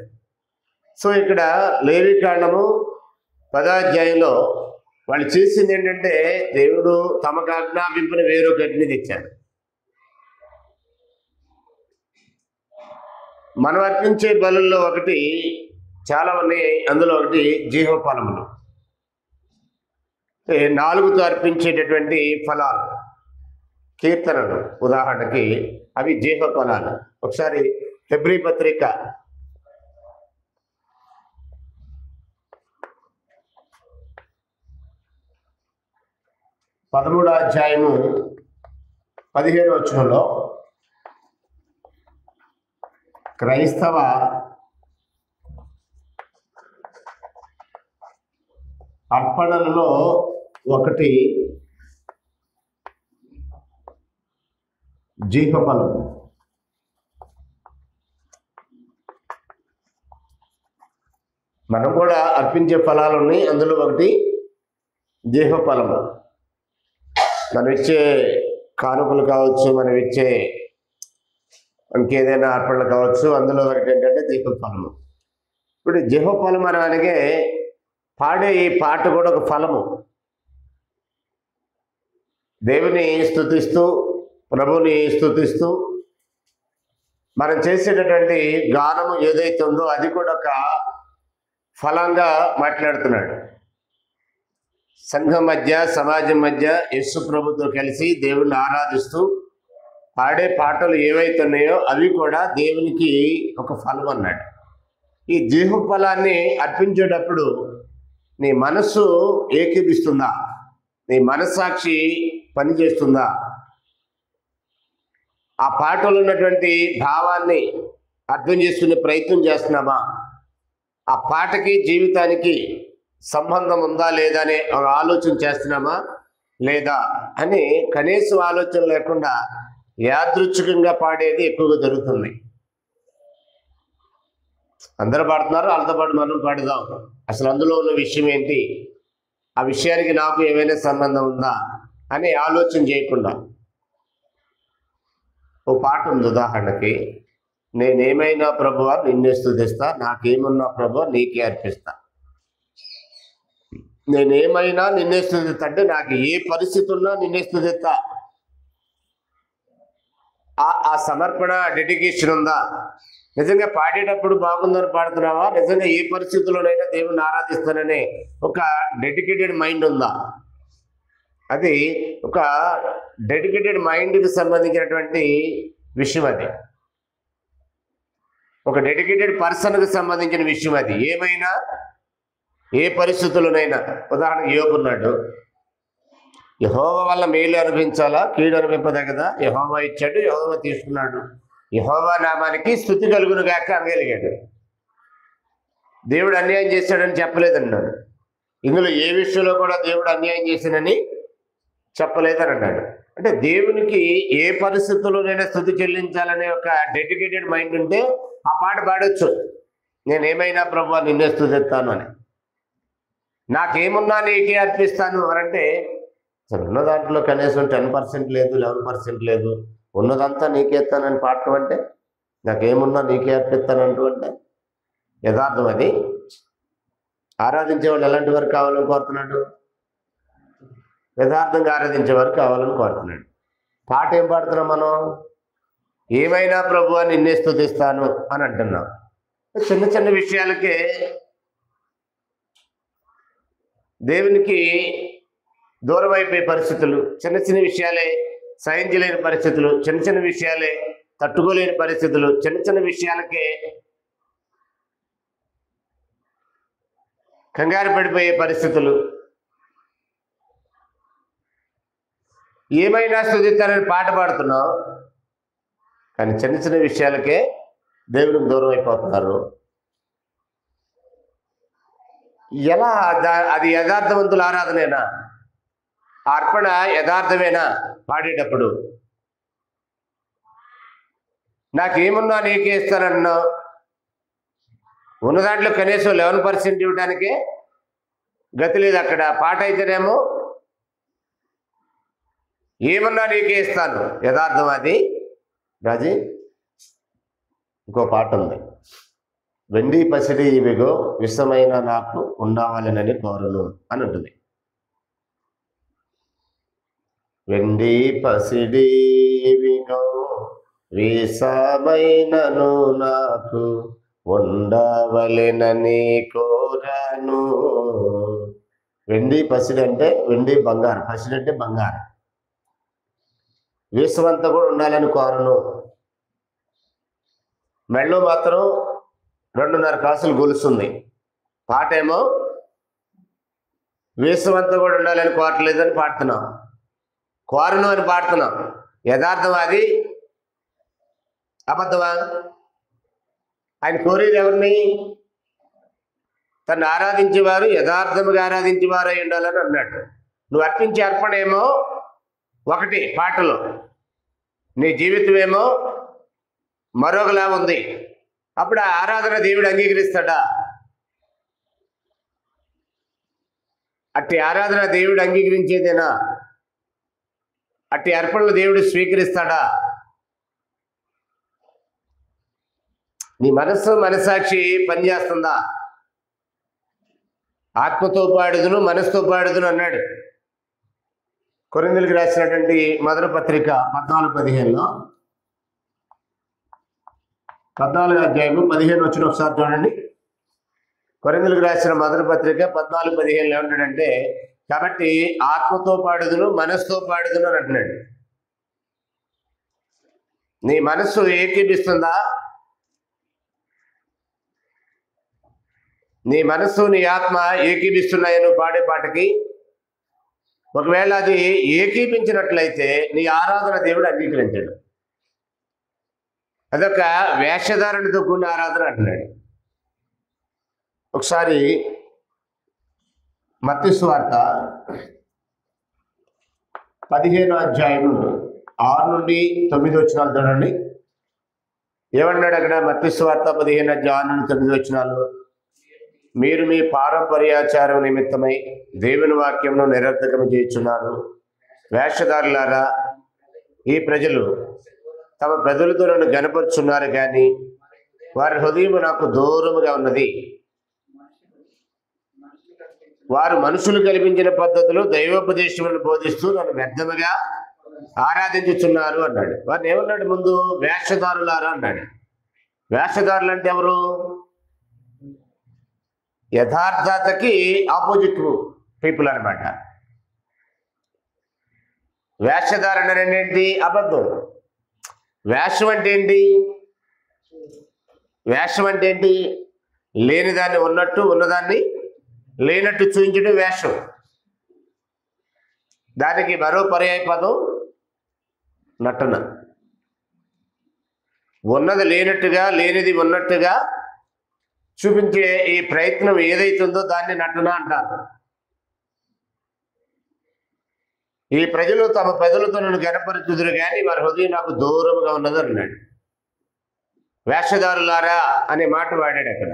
సో ఇక్కడ లేవీకాండము 10వ అధ్యాయంలో వాళ్ళు చేసింది ఏంటంటే, దేవుడు తమకు ఆజ్ఞాపించిన వేరొక అగ్ని తెచ్చారు. మనం అర్పించే బలుల్లో ఒకటి చాలా ఉన్నాయి. అందులో ఒకటి జీవఫలములు, 4తో అర్పించేటటువంటి ఫలాలు, కీర్తనలు ఉదాహరణకి, అవి జీవఫలాలు. ఒకసారి హెబ్రీ పత్రిక 13వ అధ్యాయము 15వ వచనంలో క్రైస్తవ అర్పణలలో ఒకటి జీవఫలం. మనం కూడా అర్పించే ఫలాలు ఉన్నాయి, అందులో ఒకటి జీవఫలము. మనం ఇచ్చే కానుకలు కావచ్చు, మనం ఇచ్చే ఇంకేదైనా అర్పణలు కావచ్చు. అందులో ఒకటి ఏంటంటే జీవఫలము. ఇప్పుడు జీవఫలం అనగానే పాడే ఈ పాట కూడా ఒక ఫలము. దేవుని స్తుతిస్తూ, ప్రభుని స్తుతిస్తూ మనం చేసేటటువంటి గానము ఏదైతే ఉందో అది కూడా ఒక ఫలంగా మాట్లాడుతున్నాడు. సంఘం మధ్య, సమాజం మధ్య యేసు ప్రభుతో కలిసి దేవుణ్ణి ఆరాధిస్తూ పాడే పాటలు ఏవైతే ఉన్నాయో అవి కూడా దేవునికి ఒక ఫలం అన్నాడు. ఈ జీవ ఫలాన్ని అర్పించేటప్పుడు నీ మనస్సు ఏకీభిస్తుందా? నీ మనస్సాక్షి పనిచేస్తుందా? ఆ పాటలో ఉన్నటువంటి భావాన్ని అర్థం చేసుకునే ప్రయత్నం చేస్తున్నామా? ఆ పాటకి జీవితానికి సంబంధం ఉందా లేదా అనే ఒక ఆలోచన చేస్తున్నామా లేదా అని కనీసం ఆలోచన లేకుండా యాదృచ్ఛికంగా పాడేది ఎక్కువగా జరుగుతుంది. అందరూ పాడుతున్నారు, వాళ్ళతో పాటు మనం పాడుదాం. అసలు అందులో ఉన్న విషయం ఏంటి, ఆ విషయానికి నాకు ఏమైనా సంబంధం ఉందా అని ఆలోచన చేయకుండా. ఓ పాట ఉంది ఉదాహరణకి, నేనేమైనా ప్రభువా నిన్నే స్తుతిస్తా, నాకేమున్నా ప్రభువా నీకే అర్పిస్తా. నేనేమైనా నిన్నే స్తుతిస్తా అంటే నాకు ఏ పరిస్థితి ఉన్నా నిన్నే స్తుతిస్తా. ఆ సమర్పణ, డెడికేషన్ ఉందా? నిజంగా పాడేటప్పుడు బాగుందని పాడుతున్నావా? నిజంగా ఏ పరిస్థితుల్లోనైనా దేవుణ్ణి ఆరాధిస్తాననే ఒక డెడికేటెడ్ మైండ్ ఉందా? అది ఒక డెడికేటెడ్ మైండ్కి సంబంధించినటువంటి విషయం. అది ఒక డెడికేటెడ్ పర్సన్కి సంబంధించిన విషయం. అది ఏమైనా ఏ పరిస్థితుల్లోనైనా. ఉదాహరణకు యోబు ఉన్నాడు, యెహోవా వల్ల మేలు అనిపించాలా, కీడు అనిపింపదగదా? యెహోవా ఇచ్చాడు, యెహోవా తీసుకున్నాడు, యెహోవా నామానికి స్తుతి కలుగును గాక అనగలిగాడు. దేవుడు అన్యాయం చేశాడని చెప్పలేదన్నాడు. ఇందులో ఏ విషయంలో కూడా దేవుడు అన్యాయం చేశానని చెప్పలేదని అన్నాడు. అంటే దేవునికి ఏ పరిస్థితుల్లోనైనా స్తుతి చెల్లించాలనే ఒక డెడికేటెడ్ మైండ్ ఉంటే ఆ పాట పాడొచ్చు. నేనేమైనా ప్రభువా నిన్నే స్తుతిస్తాను అని, నాకేమున్నా నీకే అర్పిస్తాను అని. అంటే అసలు ఉన్న దాంట్లో కనీసం 10% లేదు, 11% లేదు, ఉన్నదంతా నీకే ఇస్తానని పాడటం అంటే, నాకేమున్నా నీకే అర్పిస్తానంటూ అంటే యథార్థం. అది ఆరాధించేవాళ్ళు ఎలాంటి వారు కావాలని కోరుతున్నాడు? యథార్థంగా ఆరాధించేవారు కావాలని కోరుతున్నాడు. పాట ఏం పాడుతున్నాం మనం? ఏమైనా ప్రభువా నిన్నే స్తుతిస్తాను అని అంటున్నాం. చిన్న చిన్న విషయాలకే దేవునికి దూరం అయిపోయే పరిస్థితులు, చిన్న చిన్న విషయాలే సహించలేని పరిస్థితులు, చిన్న చిన్న విషయాలే తట్టుకోలేని పరిస్థితులు, చిన్న చిన్న విషయాలకే కంగారు పడిపోయే పరిస్థితులు. ఏమైనా స్తుతిస్తానని పాట పాడుతున్నాం, కానీ చిన్న చిన్న విషయాలకే దేవునికి దూరం అయిపోతున్నారు. ఎలా? అది యథార్థవంతుల ఆరాధనేనా? అర్పణ యథార్థమేనా? పాడేటప్పుడు నాకేమున్నా నీకే ఇస్తానన్నావు, ఉన్న దాంట్లో కనీసం 11% ఇవ్వడానికే గతి లేదు. అక్కడ పాట అయితేనేమో ఏమన్నా నీకే ఇస్తాను, యథార్థం అది. రాజీ ఇంకో పాట ఉంది, వెండి పసిడి ఇవిగో విషమైన నాకు ఉండవాలనని కోరును అని ఉంటుంది. వెండి పసిడి ఇవిగో విషమైనను నాకు ఉండవలెనని కోరాను. వెండి పసిడి అంటే వెండి బంగారం, పసిడి అంటే బంగారం. విషమంతా కూడా ఉండాలని కోరను. మెళ్ళో మాత్రం 2.5 కాసులు గొలుస్తుంది. పాట ఏమో విషమంతా కూడా ఉండాలని కోరట్లేదని పాడుతున్నాం, కోరను అని పాడుతున్నాం. యథార్థం అది? అబద్ధమా? ఆయన కోరేది ఎవరిని? తను ఆరాధించేవారు యథార్థముగా ఆరాధించేవారు అయి ఉండాలని అన్నాడు. నువ్వు అర్పించే అర్పణ ఏమో ఒకటి పాటలో, నీ జీవితం ఏమో మరొకలా ఉంది. అప్పుడు ఆ ఆరాధన దేవుడు అంగీకరిస్తాడా? అట్టి ఆరాధన దేవుడు అంగీకరించేదేనా? అట్టి అర్పణలు దేవుడు స్వీకరిస్తాడా? నీ మనస్సు మనసాక్షి పనిచేస్తుందా? ఆత్మతో పాడుదును మనసుతో పాడుదును అన్నాడు. కొరింథీయులకు రాసినటువంటి మొదటి పత్రిక 14:15లో 14వ అధ్యాయము 15 వచ్చిన ఒకసారి చూడండి. కొరింథీయులకు రాసిన మొదటి పత్రిక 14:15లో ఏమంటాడంటే, కాబట్టి ఆత్మతో పాడుదును మనసుతో పాడుదును అని అంటున్నాడు. నీ మనస్సు ఏకీపిస్తుందా? నీ మనస్సు నీ ఆత్మ ఏకీపిస్తున్నాయి నువ్వు పాడే పాటకి? ఒకవేళ అది ఏకీపించినట్లయితే నీ ఆరాధన దేవుడు అంగీకరించాడు. అదొక వేషధారణతో కూడిన ఆరాధన అంటున్నాడు. ఒకసారి మత్తయి సువార్త 15వ అధ్యాయము 6 నుండి 9 వచనాలు చూడండి. ఏమన్నాడు అక్కడ? మత్తయి సువార్త 15వ అధ్యాయం 6 నుండి 9 వచనాలు. మీరు మీ పారంపర్యాచారం నిమిత్తమై దేవుని వాక్యమును నిరర్థకము చేయుచున్నారు. వేషధారులారా, ఈ ప్రజలు తమ పెదవులతో నన్ను గనపరుచున్నారు, కానీ వారి హృదయం నాకు దూరముగా ఉన్నది. వారు మనుషులు కల్పించిన పద్ధతులు దైవోపదేశములను బోధిస్తూ నన్ను వ్యర్థముగా ఆరాధించుచున్నారు అన్నాడు. వారిని ఏమన్నాడు? ముందు వేషధారులారా అన్నాడు. వేషధారులు అంటే ఎవరు? యథార్థతకి ఆపోజిట్ పీపుల్ అనమాట. వేషధారణ అంటే ఏంటి? అబద్ధం. వేషం అంటే ఏంటి? వేషం అంటే ఏంటి? లేని దాన్ని ఉన్నట్టు, ఉన్నదాన్ని లేనట్టు చూపించడం వేషం. దానికి మరో పర్యాయ పదం నటన. ఉన్నది లేనట్టుగా, లేనిది ఉన్నట్టుగా చూపించే ఈ ప్రయత్నం ఏదైతుందో దాన్ని నటన అంటారు. ఈ ప్రజలు తమ పెదవులతో నన్ను గనపరచుదురు, కానీ వారి హృదయం నాకు దూరముగా ఉన్నది అన్నాడు. వేషధారులారా అనే మాట వాడాడు అక్కడ.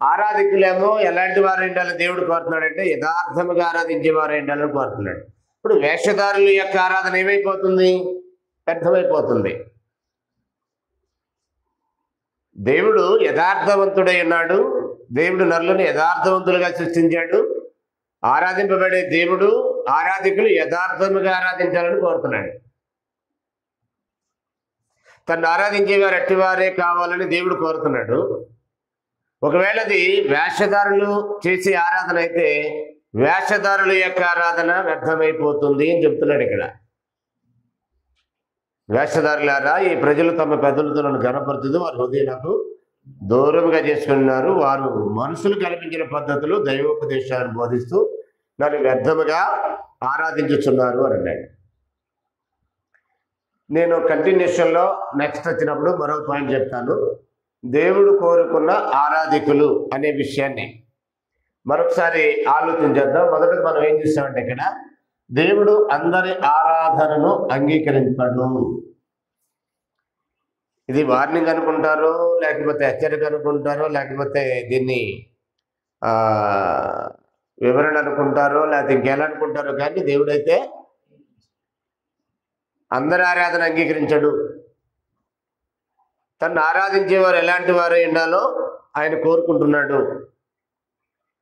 ఆరాధికులేమో ఎలాంటి వారు ఉండాలని దేవుడు కోరుతున్నాడంటే యథార్థముగా ఆరాధించేవారు ఉండాలని కోరుతున్నాడు. ఇప్పుడు వేషధారుల యొక్క ఆరాధన ఏమైపోతుంది? వ్యర్థమైపోతుంది. దేవుడు యథార్థవంతుడై ఉన్నాడు. దేవుడు నరులను యథార్థవంతులుగా సృష్టించాడు. ఆరాధింపబడే దేవుడు ఆరాధికులు యథార్థముగా ఆరాధించాలని కోరుతున్నాడు. తను ఆరాధించేవారు అట్టివారే కావాలని దేవుడు కోరుతున్నాడు. ఒకవేళ అది వేషధారులు చేసే ఆరాధన అయితే వేషధారుల యొక్క ఆరాధన వ్యర్థమైపోతుంది అని చెప్తున్నాడు ఇక్కడ. వేషధారులారా, ఈ ప్రజలు తమ పెదవులతో నన్ను గనపరుచుదు, వారి హృదయం నాకు దూరంగా చేసుకున్నారు. వారు మనుషులు కల్పించిన పద్ధతులు దైవోపదేశాలను బోధిస్తూ నన్ను వ్యర్థముగా ఆరాధించుచున్నారు అని అన్నాడు. నేను కంటిన్యూషన్లో నెక్స్ట్ వచ్చినప్పుడు మరో పాయింట్ చెప్తాను. దేవుడు కోరుకున్న ఆరాధికులు అనే విషయాన్ని మరొకసారి ఆలోచించేద్దాం. మొదట మనం ఏం చూసామంటే ఇక్కడ దేవుడు అందరి ఆరాధనను అంగీకరించాడు. ఇది వార్నింగ్ అనుకుంటారో, లేకపోతే హెచ్చరిక అనుకుంటారో, లేకపోతే దీన్ని వివరణ అనుకుంటారో, లేకపోతే ఇంకెలా అనుకుంటారో, కానీ దేవుడైతే అందరి ఆరాధన అంగీకరించాడు. తను ఆరాధించేవారు ఎలాంటి వారు ఉండాలో ఆయన కోరుకుంటున్నాడు.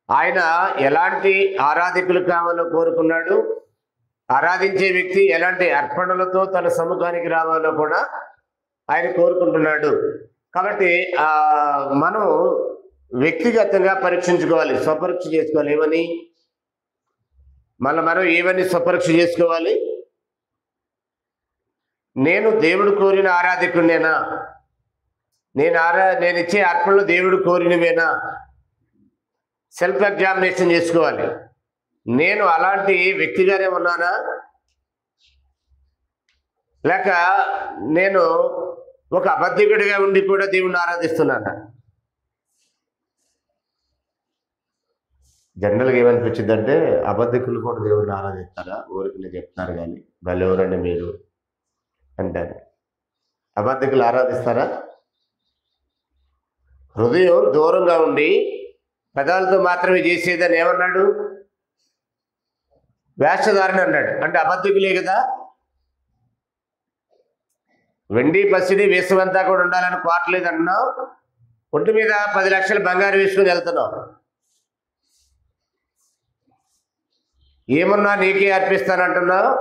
ఆయన ఎలాంటి ఆరాధికులు కావాలో కోరుకున్నాడు. ఆరాధించే వ్యక్తి ఎలాంటి అర్పణలతో తన సముఖానికి రావాలో కూడా ఆయన కోరుకుంటున్నాడు. కాబట్టి మనం వ్యక్తిగతంగా పరీక్షించుకోవాలి, స్వపరీక్ష చేసుకోవాలి. ఏమని? మనం ఏమని స్వపరీక్ష చేసుకోవాలి? నేను దేవుడు కోరిన ఆరాధికుడినేనా? నేను ఇచ్చే అర్పణలు దేవుడు కోరినవేనా? సెల్ఫ్ ఎగ్జామినేషన్ చేసుకోవాలి. నేను అలాంటి వ్యక్తిగానే ఉన్నానా, లేక నేను ఒక అబద్ధికుడిగా ఉండి కూడా దేవుణ్ణి ఆరాధిస్తున్నానా? జనరల్గా ఏమనిపించిందంటే అబద్ధికులు కూడా దేవుడిని ఆరాధిస్తారా? ఊరికి చెప్తారు కానీ వాళ్ళు ఎవరండి మీరు అంటారు. అబద్ధికులు ఆరాధిస్తారా? హృదయం దూరంగా ఉండి పెదాలతో మాత్రమే చేసేదని ఏమన్నాడు? వేషధారణ అన్నాడు. అంటే అబద్ధికులే కదా. వెండి పసిడి వేసవంతా కూడా ఉండాలని కోరలేదు అన్నావు. ఒంటి మీద 10 లక్షలు బంగారు వేసుకుని వెళ్తున్నావు. ఏమన్నా నీకే అర్పిస్తానంటున్నావు.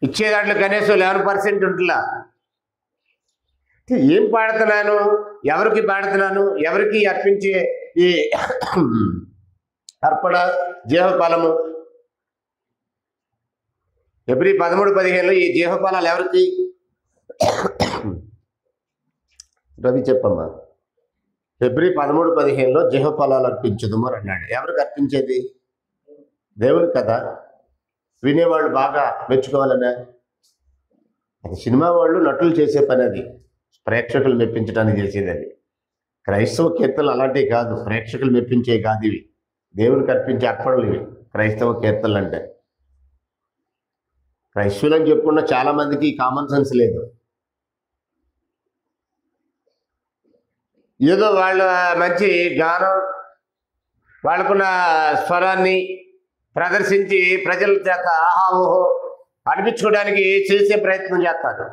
ఇచ్చే దాంట్లో కనీసం 11% ఉంటుందా? ఏం పాడుతున్నాను, ఎవరికి పాడుతున్నాను, ఎవరికి అర్పించే ఈ అర్పణ జీవఫలము? ఫిబ్రవరి 13-15 ఈ జీవఫలాలు ఎవరికి? రవి చెప్పమ్మా. ఫిబ్రవరి 13-15 జీవఫలాలు అర్పించదుము అని అన్నాడు. ఎవరికి అర్పించేది? దేవునికి కదా. వినేవాళ్ళు బాగా మెచ్చుకోవాలనే. అది సినిమా వాళ్ళు నటులు చేసే పని, అది ప్రేక్షకులు మెప్పించడానికి చేసేది. అది క్రైస్తవ కీర్తనలు అలాంటివి కాదు, ప్రేక్షకులు మెప్పించేవి కాదు. ఇవి దేవునికి అర్పించే అర్పణలు. ఇవి క్రైస్తవ కీర్తనలు అంటే. క్రైస్తవులు అని చెప్పుకున్న చాలా మందికి కామన్ సెన్స్ లేదు. ఏదో వాళ్ళ మంచి గానం, వాళ్ళకున్న స్వరాన్ని ప్రదర్శించి ప్రజల చేత ఆహా ఓహో అనిపించుకోవడానికి చేసే ప్రయత్నం చేస్తారు.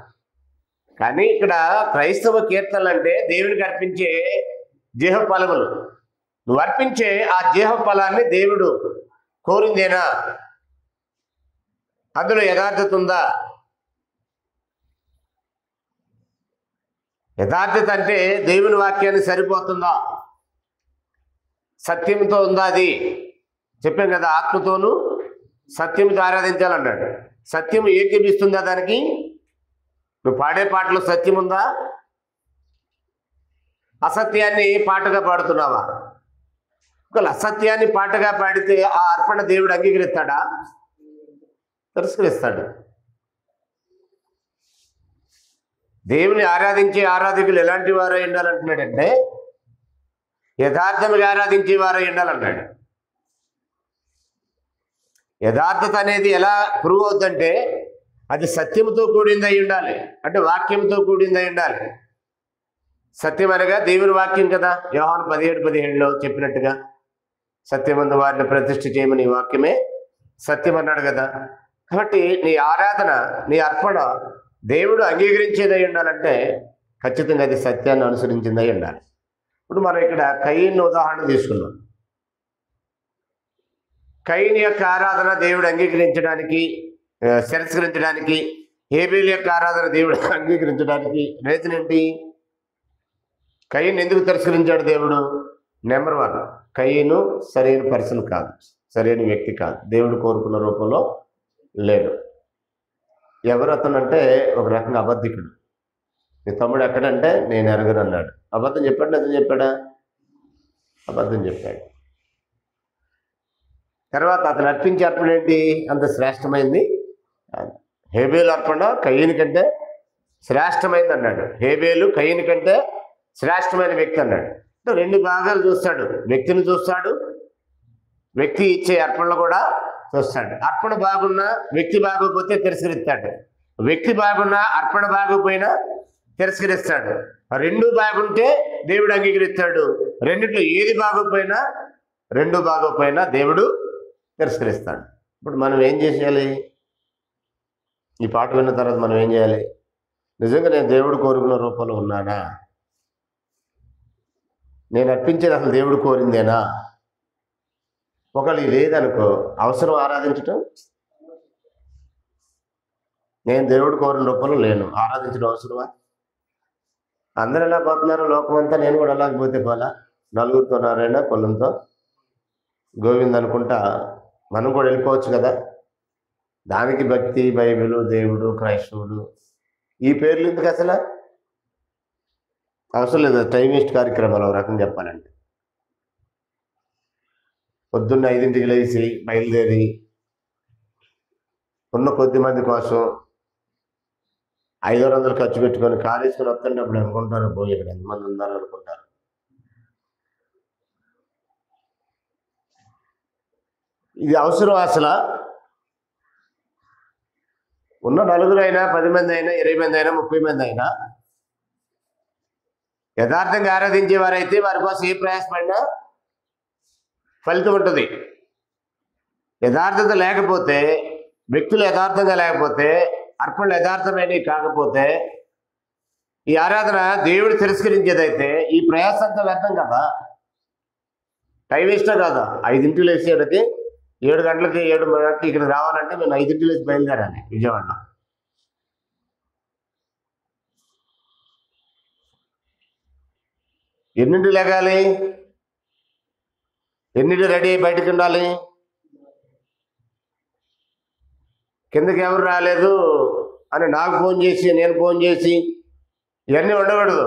కానీ ఇక్కడ క్రైస్తవ కీర్తనలు అంటే దేవునికి అర్పించే జీవఫలములు. నువ్వు అర్పించే ఆ జీవఫలాన్ని దేవుడు కోరిందేనా? అందులో యథార్థత ఉందా? యథార్థత అంటే దేవుని వాక్యాన్ని సరిపోతుందా? సత్యంతో ఉందా? అది చెప్పాం కదా, ఆత్మతోనూ సత్యంతో ఆరాధించాలన్నాడు. సత్యం ఏకీపిస్తుందా దానికి? నువ్వు పాడే పాటలో సత్యం ఉందా? అసత్యాన్ని పాటగా పాడుతున్నావా? ఒకవేళ అసత్యాన్ని పాటగా పాడితే ఆ అర్పణ దేవుడు అంగీకరిస్తాడా? తిరస్కరిస్తాడు. దేవుని ఆరాధించే ఆరాధకులు ఎలాంటి వారై ఉండాలంటున్నాడంటే యథార్థంగా ఆరాధించే వారై ఉండాలన్నాడు. యథార్థత అనేది ఎలా ప్రూవ్ అవుతుందంటే అది సత్యంతో కూడింది అయి ఉండాలి. అంటే వాక్యంతో కూడింది అయి ఉండాలి. సత్యం అనగా దేవుని వాక్యం కదా. యోహాను 17:17 చెప్పినట్టుగా సత్యమందు వారిని ప్రతిష్ఠ చేయమని వాక్యమే సత్యం అన్నాడు కదా. కాబట్టి నీ ఆరాధన, నీ అర్పణ దేవుడు అంగీకరించేదై ఉండాలంటే ఖచ్చితంగా అది సత్యాన్ని అనుసరించిందై ఉండాలి. ఇప్పుడు మనం ఇక్కడ కయీను ఉదాహరణ తీసుకున్నాం. కయీను యొక్క ఆరాధన దేవుడు అంగీకరించడానికి, తిరస్కరించడానికి, హేబేలు యొక్క ఆరాధన దేవుడు అంగీకరించడానికి రీజన్ ఏంటి? కయీను ఎందుకు తిరస్కరించాడు దేవుడు? నెంబర్ 1, కయీను సరైన పర్సన్ కాదు, సరైన వ్యక్తి కాదు, దేవుడు కోరుకున్న రూపంలో లేడు. ఎవరు అతను అంటే ఒక రకంగా అబద్ధికుడు. నీ తమ్ముడు ఎక్కడంటే నేను ఎరగను అన్నాడు. అబద్ధం చెప్పాడు, నిజం చెప్పాడా? అబద్ధం చెప్పాడు. తర్వాత అతను అర్పించే అర్పణ ఏంటి? అంత శ్రేష్టమైంది. హేబేలు అర్పణ కయీను కంటే శ్రేష్టమైంది అన్నాడు. హేబేలు కయీను కంటే శ్రేష్టమైన వ్యక్తి అన్నాడు. రెండు భాగాలు చూస్తాడు. వ్యక్తిని చూస్తాడు, వ్యక్తి ఇచ్చే అర్పణలు కూడా చూస్తాడు. అర్పణ బాగున్నా వ్యక్తి బాగోపోతే తిరస్కరిస్తాడు, వ్యక్తి బాగున్నా అర్పణ బాగోపోయినా తిరస్కరిస్తాడు. రెండు బాగుంటే దేవుడు అంగీకరిస్తాడు. రెండిట్లో ఏది బాగోపోయినా దేవుడు తిరస్కరిస్తాడు. ఇప్పుడు మనం ఏం చేసేయాలి? ఈ పాట విన్న తర్వాత మనం ఏం చేయాలి? నిజంగా నేను దేవుడు కోరుకున్న రూపంలో ఉన్నానా? నేను అర్పించేది అసలు దేవుడు కోరిందేనా? ఒకళ్ళు లేదనుకో, అవసరం ఆరాధించటం? నేను దేవుడు కోరిన రూపంలో లేను, ఆరాధించడం అవసరమా? అందరు ఎలా పోతున్నారు లోకమంతా, నేను కూడా అలాగే పోతే పోలా? నలుగురితో నారాయణ, కొల్లంతో గోవింద్ అనుకుంటా మనం కూడా వెళ్ళిపోవచ్చు కదా. దానికి భక్తి, బైబిల్, దేవుడు, క్రైస్తవుడు ఈ పేర్లు ఎందుకు? అసలు అవసరం లేదు. టైం వేస్ట్ కార్యక్రమాలు ఒక రకం చెప్పాలంటే. పొద్దున్న 5ంటికి లేచి బయలుదేరి ఉన్న కొద్ది మంది కోసం 500 ఖర్చు పెట్టుకొని కారు వేసుకొని వస్తుంటే అప్పుడు అనుకుంటారు, పోయి ఇక్కడ ఎంతమంది ఉన్నారు అనుకుంటారు. ఇది అవసరం అసలు? ఉన్న నలుగురు అయినా, 10 మంది అయినా, 20 మంది అయినా, 30 మంది అయినా యథార్థంగా ఆరాధించేవారైతే వారి కోసం ఏ ప్రయాసపడినా ఫలితం ఉంటుంది. యథార్థత లేకపోతే, వ్యక్తులు యథార్థంగా లేకపోతే, అర్పణలు యథార్థమైనవి కాకపోతే ఈ ఆరాధన దేవుడు తిరస్కరించేదైతే ఈ ప్రయాస అంతా వ్యర్థం కదా, టైం వేస్టో కాదా. 5ంటికి లేచేటికి 7 గంటలకి 7 గంటలకి ఇక్కడికి రావాలంటే మేము 5ంటికి లేచి బయలుదేరాలి విజయవాడలో. ఎన్నింటికి లేగాలి, ఎన్నింటికి రెడీ అయ్యి బయటకు ఉండాలి. కిందకి ఎవరు రాలేదు అని నాకు ఫోన్ చేసి నేను ఫోన్ చేసి ఇవన్నీ ఉండకూడదు.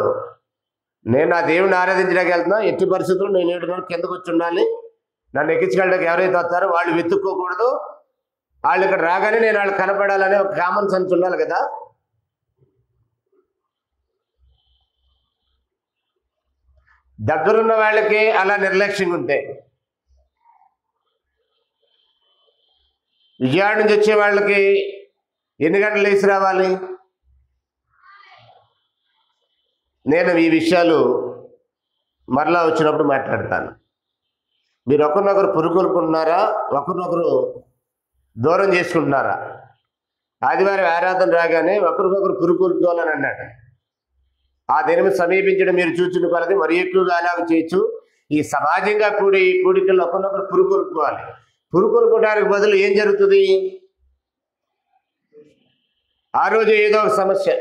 నేను నా దేవుడిని ఆరాధించడానికి వెళ్తున్నా, ఎట్టి పరిస్థితుల్లో నేను 7 కిందకు వచ్చి ఉండాలి. నన్ను ఎక్కించగలడానికి ఎవరైతే వస్తారో వాళ్ళు వెతుక్కోకూడదు. వాళ్ళు ఇక్కడ రాగానే నేను వాళ్ళు కనపడాలనే ఒక కామన్ సెన్స్ ఉండాలి కదా. దగ్గరున్న వాళ్ళకి అలా నిర్లక్ష్యంగా ఉంటే, విజయవాడ నుంచి వచ్చే వాళ్ళకి ఎన్ని గంటలు లేచి రావాలి. నేను ఈ విషయాలు మరలా వచ్చినప్పుడు మాట్లాడతాను. మీరు ఒకరినొకరు పురుకొల్పుకుంటున్నారా, ఒకరినొకరు దూరం చేసుకుంటున్నారా? ఆదివారం ఆరాధన రాగానే ఒకరికొకరు పురుకొల్పుకోవాలని అన్నాడు. ఆ దినం సమీపించడం మీరు చూచిన కొలది మరి ఎక్కువగా అలాగ చేయొచ్చు. ఈ సమాజంగా కూడికల్లో ఒకరినొకరు పురుకొల్పుకోవాలి. పురుకొల్పుకోవడానికి బదులు ఏం జరుగుతుంది? ఆ రోజు ఏదో ఒక సమస్య.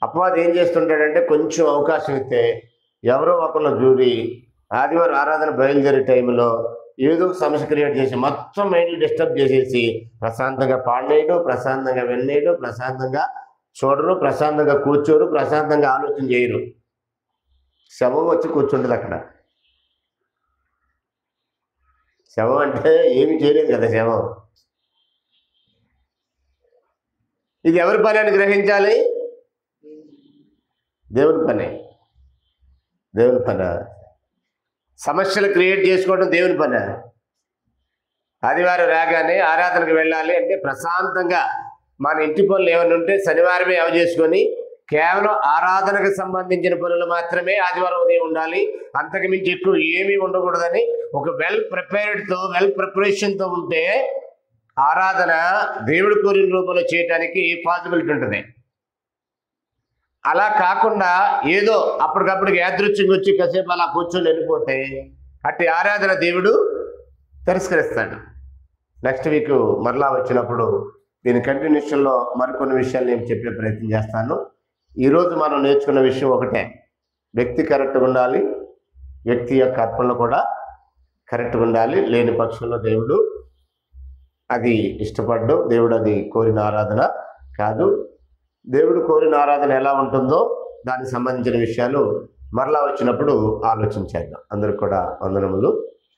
అపవాది ఏం చేస్తుంటాడంటే కొంచెం అవకాశం ఇస్తే ఎవరో ఒకరిలో జూరి ఆదివారం ఆరాధన బయలుదేరే టైంలో ఏదో ఒక సమస్య క్రియేట్ చేసి మొత్తం మైండ్ డిస్టర్బ్ చేసేసి ప్రశాంతంగా పాడనేయడం, ప్రశాంతంగా వినేయడం, ప్రశాంతంగా చూడరు, ప్రశాంతంగా కూర్చోరు, ప్రశాంతంగా ఆలోచన చేయరు. శవం వచ్చి కూర్చుంటుంది అక్కడ. శవం అంటే ఏమి చేయలేదు కదా శవం. ఇది ఎవరి పని అని గ్రహించాలి? దేవుని పని. దేవుని పని. సమస్యలు క్రియేట్ చేసుకోవడం దేవుని పని. ఆదివారం రాగానే ఆరాధనకు వెళ్ళాలి అంటే ప్రశాంతంగా మన ఇంటి పనులు ఏమైనా ఉంటే శనివారమే అవి చేసుకొని కేవలం ఆరాధనకు సంబంధించిన పనులు మాత్రమే ఆదివారం ఉదయం ఉండాలి. అంతకు మించి ఎక్కువ ఏమీ ఉండకూడదని ఒక వెల్ ప్రిపరేషన్తో ఉంటే ఆరాధన దేవుడు కోరిన రూపంలో చేయడానికి పాసిబిలిటీ ఉంటుంది. అలా కాకుండా ఏదో అప్పటికప్పుడు యాదృచ్ఛికంగా వచ్చి కాసేపు అలా కూర్చొని వెళ్ళిపోతే అట్టి ఆరాధన దేవుడు తిరస్కరిస్తాడు. నెక్స్ట్ వీక్ మరలా వచ్చినప్పుడు దీని కంటిన్యూషన్లో మరికొన్ని విషయాలు నేను చెప్పే ప్రయత్నం చేస్తాను. ఈరోజు మనం నేర్చుకున్న విషయం ఒకటే, వ్యక్తి కరెక్ట్గా ఉండాలి, వ్యక్తి యొక్క అర్పణలు కూడా కరెక్ట్గా ఉండాలి. లేని పక్షంలో దేవుడు అది ఇష్టపడ్డు, దేవుడు అది కోరిన ఆరాధన కాదు. దేవుడు కోరిన ఆరాధన ఎలా ఉంటుందో దానికి సంబంధించిన విషయాలు మరలా వచ్చినప్పుడు ఆలోచించేద్దాం. అందరికి కూడా వందనములు.